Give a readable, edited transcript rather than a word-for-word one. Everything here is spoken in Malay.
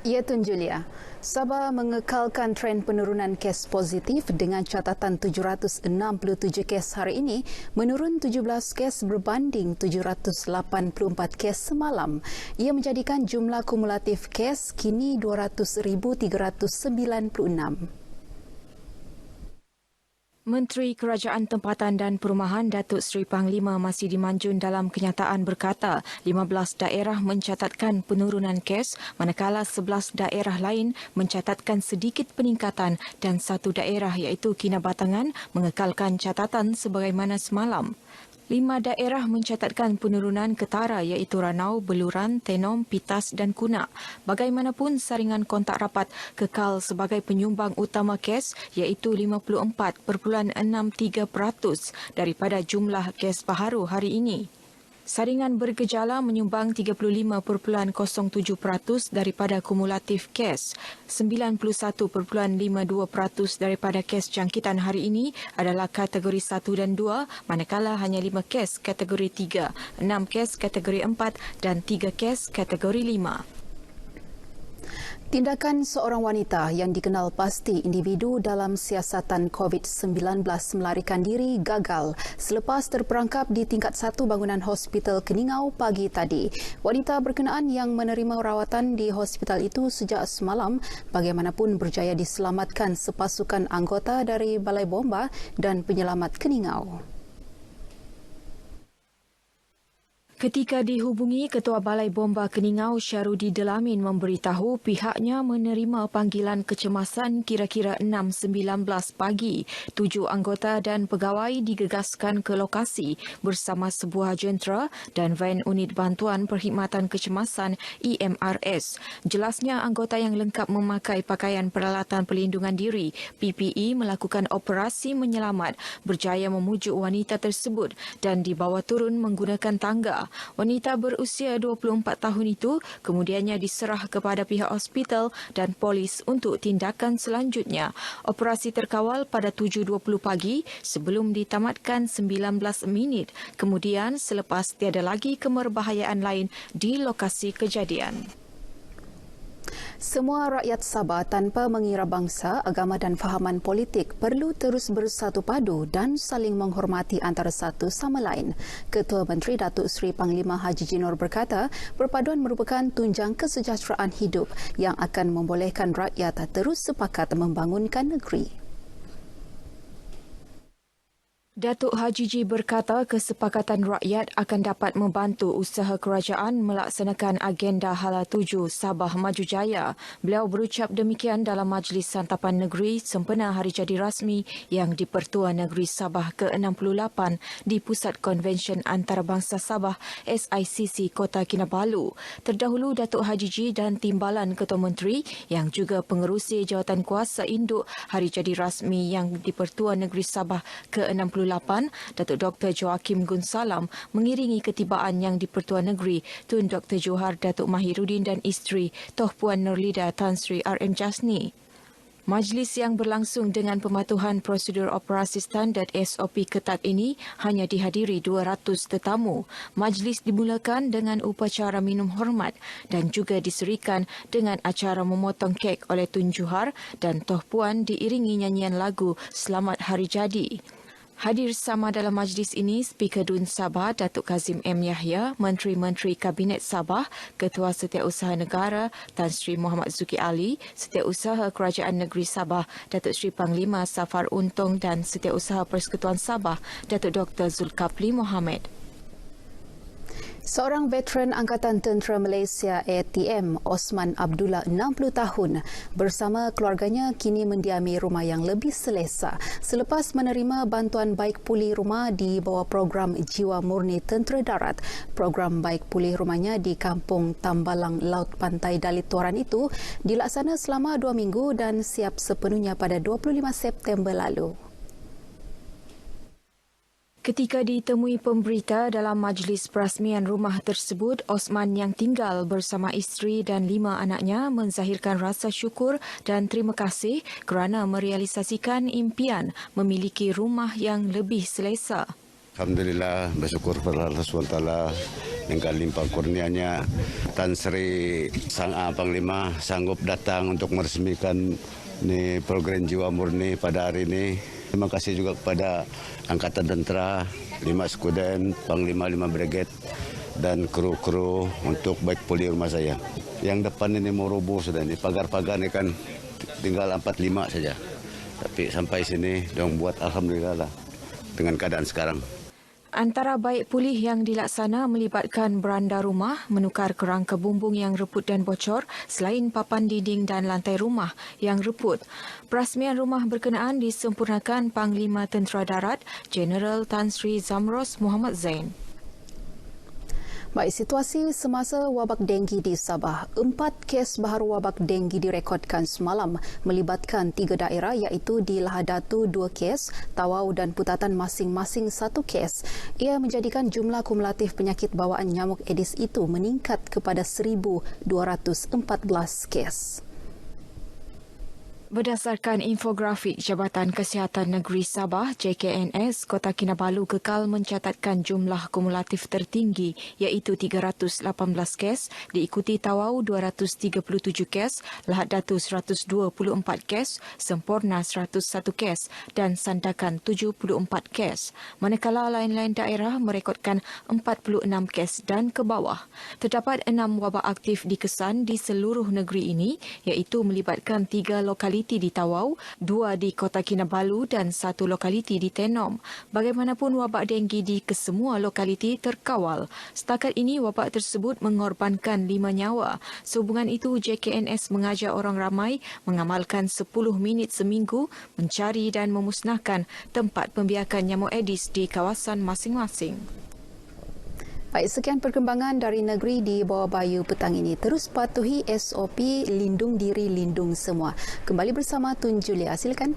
Ya, Tun Julia. Sabah mengekalkan tren penurunan kes positif dengan catatan 767 kes hari ini menurun 17 kes berbanding 784 kes semalam. Ia menjadikan jumlah kumulatif kes kini 200,396. Menteri Kerajaan Tempatan dan Perumahan Datuk Seri Panglima Masih Dimanjun dalam kenyataan berkata 15 daerah mencatatkan penurunan kes manakala 11 daerah lain mencatatkan sedikit peningkatan dan satu daerah iaitu Kinabatangan mengekalkan catatan sebagaimana semalam. 5 daerah mencatatkan penurunan ketara iaitu Ranau, Beluran, Tenom, Pitas dan Kunak. Bagaimanapun saringan kontak rapat kekal sebagai penyumbang utama kes iaitu 54.63% daripada jumlah kes baharu hari ini. Saringan bergejala menyumbang 35.07% daripada kumulatif kes. 91.52% daripada kes jangkitan hari ini adalah kategori 1 dan 2, manakala hanya 5 kes kategori 3, 6 kes kategori 4 dan 3 kes kategori 5. Tindakan seorang wanita yang dikenal pasti individu dalam siasatan COVID-19 melarikan diri gagal selepas terperangkap di tingkat 1 bangunan Hospital Keningau pagi tadi. Wanita berkenaan yang menerima rawatan di hospital itu sejak semalam bagaimanapun berjaya diselamatkan sepasukan anggota dari Balai Bomba dan Penyelamat Keningau. Ketika dihubungi, Ketua Balai Bomba Keningau Syarudi Delamin memberitahu pihaknya menerima panggilan kecemasan kira-kira 6.19 pagi. 7 anggota dan pegawai digegaskan ke lokasi bersama sebuah jentera dan van unit bantuan perkhidmatan kecemasan EMRS. Jelasnya anggota yang lengkap memakai pakaian peralatan pelindungan diri PPE melakukan operasi menyelamat, berjaya memujuk wanita tersebut dan dibawa turun menggunakan tangga. Wanita berusia 24 tahun itu kemudiannya diserah kepada pihak hospital dan polis untuk tindakan selanjutnya. Operasi terkawal pada 7.20 pagi sebelum ditamatkan 19 minit. Kemudian selepas tiada lagi kemerbahayaan lain di lokasi kejadian. Semua rakyat Sabah tanpa mengira bangsa, agama dan fahaman politik perlu terus bersatu padu dan saling menghormati antara satu sama lain. Ketua Menteri Datuk Seri Panglima Haji Jinor berkata, perpaduan merupakan tunjang kesejahteraan hidup yang akan membolehkan rakyat terus sepakat membangunkan negeri. Datuk Haji Ji berkata kesepakatan rakyat akan dapat membantu usaha kerajaan melaksanakan agenda Hala 7 Sabah Maju Jaya. Beliau berucap demikian dalam Majlis Santapan Negeri sempena Hari Jadi Rasmi yang di-Pertua Negeri Sabah ke-68 di Pusat Konvensyen Antarabangsa Sabah SICC Kota Kinabalu. Terdahulu Datuk Haji Ji dan Timbalan Ketua Menteri yang juga pengerusi jawatan kuasa induk Hari Jadi Rasmi yang di-Pertua Negeri Sabah ke-68 Datuk Dr. Joakim Gunsalam mengiringi ketibaan yang di-Pertua Negeri Tun Dr. Johar Datuk Mahirudin dan isteri Toh Puan Nurlida Tan Sri RM Jasni. Majlis yang berlangsung dengan pematuhan prosedur operasi standard SOP ketat ini hanya dihadiri 200 tetamu. Majlis dimulakan dengan upacara minum hormat dan juga diserikan dengan acara memotong kek oleh Tun Johar dan Toh Puan diiringi nyanyian lagu Selamat Hari Jadi. Hadir sama dalam majlis ini Speaker Dun Sabah Datuk Kazim M. Yahya, Menteri-Menteri Kabinet Sabah, Ketua Setiausaha Negara Tan Sri Muhammad Zuki Ali, Setiausaha Kerajaan Negeri Sabah Datuk Sri Panglima Safar Untung dan Setiausaha Persekutuan Sabah Datuk Dr. Zulkafli Mohamad. Seorang veteran Angkatan Tentera Malaysia ATM, Osman Abdullah 60 tahun bersama keluarganya kini mendiami rumah yang lebih selesa selepas menerima bantuan baik pulih rumah di bawah program Jiwa Murni Tentera Darat. Program baik pulih rumahnya di Kampung Tambalang Laut Pantai Dalit Toran itu dilaksana selama 2 minggu dan siap sepenuhnya pada 25 September lalu. Ketika ditemui pemberita dalam majlis perasmian rumah tersebut, Osman yang tinggal bersama isteri dan 5 anaknya menzahirkan rasa syukur dan terima kasih kerana merealisasikan impian memiliki rumah yang lebih selesa. Alhamdulillah, bersyukur kepada Allah SWT dengan limpah kurnianya. Tan Sri Sang Panglima sanggup datang untuk meresmikan program Jiwa Murni pada hari ini. Terima kasih juga kepada Angkatan Tentera, 5 Skuden, Panglima 5 Brigade, dan kru-kru untuk baik puli rumah saya. Yang depan ini mau rubuh sudah, ini pagar-pagar ini kan tinggal 4-5 saja. Tapi sampai sini dong buat alhamdulillah lah dengan keadaan sekarang. Antara baik pulih yang dilaksana melibatkan beranda rumah, menukar kerangka bumbung yang reput dan bocor selain papan dinding dan lantai rumah yang reput. Perasmian rumah berkenaan disempurnakan Panglima Tentera Darat Jeneral Tan Sri Zamros Muhammad Zain. Baik, situasi semasa wabak denggi di Sabah. 4 kes baharu wabak denggi direkodkan semalam melibatkan 3 daerah iaitu di Lahadatu 2 kes, Tawau dan Putatan masing-masing 1 kes. Ia menjadikan jumlah kumulatif penyakit bawaan nyamuk Aedes itu meningkat kepada 1,214 kes. Berdasarkan infografik Jabatan Kesihatan Negeri Sabah JKNS, Kota Kinabalu kekal mencatatkan jumlah kumulatif tertinggi iaitu 318 kes, diikuti Tawau 237 kes, Lahad Datu 124 kes, Semporna 101 kes dan Sandakan 74 kes. Manakala lain-lain daerah merekodkan 46 kes dan ke bawah. Terdapat 6 wabak aktif dikesan di seluruh negeri ini iaitu melibatkan 3 lokaliti di Tawau, 2 di Kota Kinabalu dan 1 lokaliti di Tenom. Bagaimanapun wabak denggi di kesemua lokaliti terkawal. Setakat ini wabak tersebut mengorbankan 5 nyawa. Sehubungan itu JKNS mengajak orang ramai mengamalkan 10 minit seminggu mencari dan memusnahkan tempat pembiakan nyamuk Aedes di kawasan masing-masing. Baik, sekian perkembangan dari negeri di bawah bayu petang ini. Terus patuhi SOP lindung diri, lindung semua. Kembali bersama Tun Julia. Silakan.